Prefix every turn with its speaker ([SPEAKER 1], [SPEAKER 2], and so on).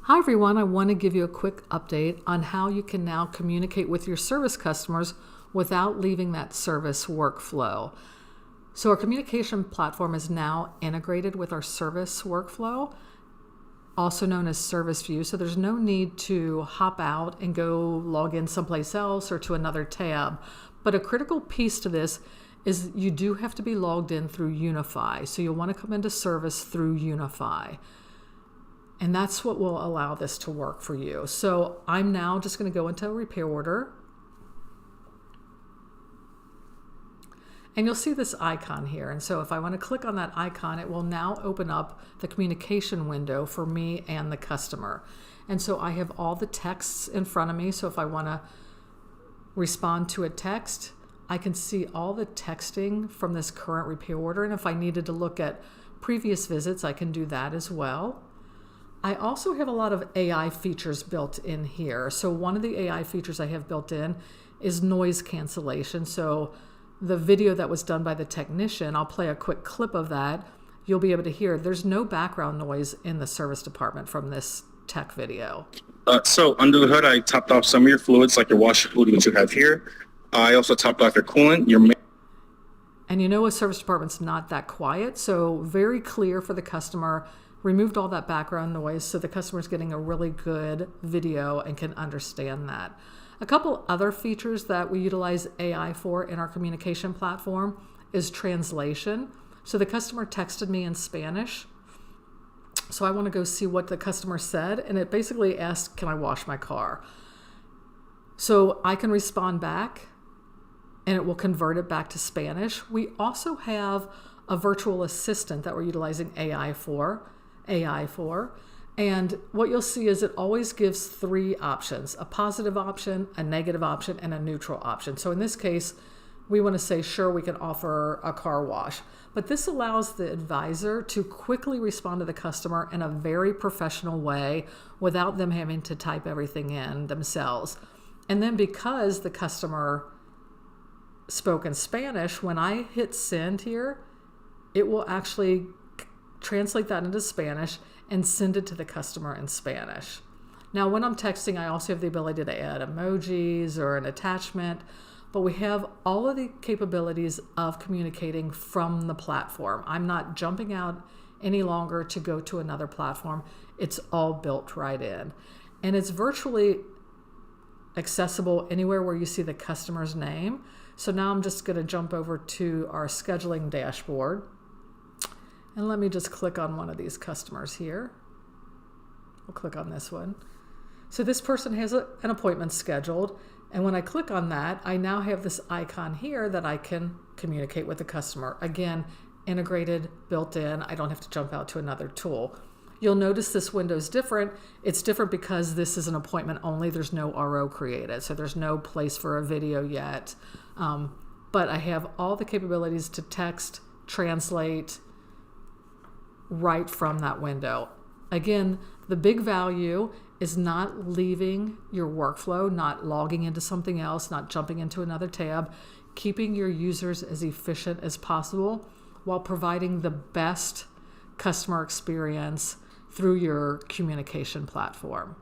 [SPEAKER 1] Hi everyone, I want to give you a quick update on how you can now communicate with your service customers without leaving that service workflow. So our communication platform is now integrated with our service workflow, also known as ServiceView. So there's no need to hop out and go log in someplace else or to another tab. But a critical piece to this is you do have to be logged in through Unify. So you'll want to come into service through Unify. And that's what will allow this to work for you. So I'm now just going to go into a repair order. And you'll see this icon here. And so if I want to click on that icon, it will now open up the communication window for me and the customer. And so I have all the texts in front of me. So if I want to respond to a text, I can see all the texting from this current repair order. And if I needed to look at previous visits, I can do that as well. I also have a lot of AI features built in here. So one of the AI features I have built in is noise cancellation. So the video that was done by the technician, I'll play a quick clip of that. You'll be able to hear there's no background noise in the service department from this tech video.
[SPEAKER 2] So under the hood, I topped off some of your fluids, like your washer fluid, which you have here. I also topped off your coolant,
[SPEAKER 1] and you know a service department's not that quiet, so very clear for the customer. Removed all that background noise so the customer's getting a really good video and can understand that. A couple other features that we utilize AI for in our communication platform is translation. So the customer texted me in Spanish. So I want to go see what the customer said, and it basically asked, can I wash my car? So I can respond back and it will convert it back to Spanish. We also have a virtual assistant that we're utilizing AI for. And what you'll see is it always gives three options: a positive option, a negative option, and a neutral option. So in this case, we want to say, sure, we can offer a car wash. But this allows the advisor to quickly respond to the customer in a very professional way without them having to type everything in themselves. And then because the customer spoke in Spanish, when I hit send here, it will actually translate that into Spanish and send it to the customer in Spanish. Now, when I'm texting, I also have the ability to add emojis or an attachment, but we have all of the capabilities of communicating from the platform. I'm not jumping out any longer to go to another platform. It's all built right in. And it's virtually accessible anywhere where you see the customer's name. So now I'm just going to jump over to our scheduling dashboard. And let me just click on one of these customers here. We'll click on this one. So this person has an appointment scheduled. And when I click on that, I now have this icon here that I can communicate with the customer. Again, integrated, built in. I don't have to jump out to another tool. You'll notice this window is different. It's different because this is an appointment only. There's no RO created. So there's no place for a video yet. But I have all the capabilities to text, translate, right from that window. Again, the big value is not leaving your workflow, not logging into something else, not jumping into another tab, keeping your users as efficient as possible while providing the best customer experience through your communication platform.